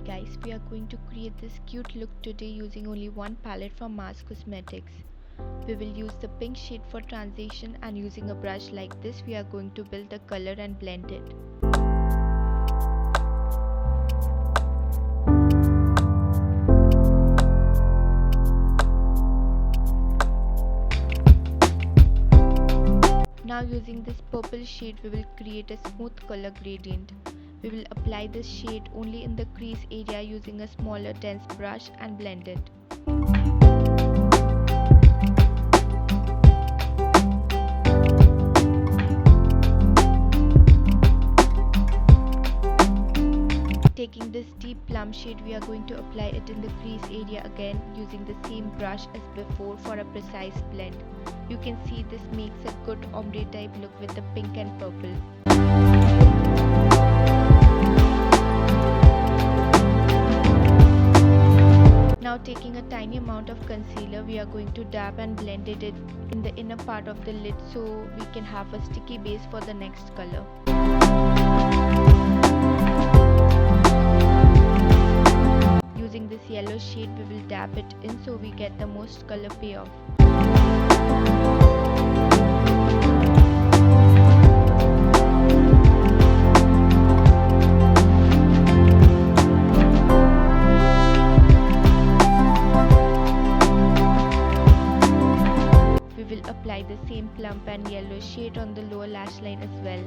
guys, we are going to create this cute look today using only one palette from Mars Cosmetics. We will use the pink shade for transition, and using a brush like this we are going to build the color and blend it. Now using this purple shade we will create a smooth color gradient. We will apply this shade only in the crease area using a smaller dense brush and blend it. Taking this deep plum shade, we are going to apply it in the crease area again using the same brush as before for a precise blend. You can see this makes a good ombre type look with the pink and purple. Now taking a tiny amount of concealer, we are going to dab and blend it in the inner part of the lid so we can have a sticky base for the next color. Using this yellow shade, we will dab it in so we get the most color payoff. We will apply the same plump and yellow shade on the lower lash line as well.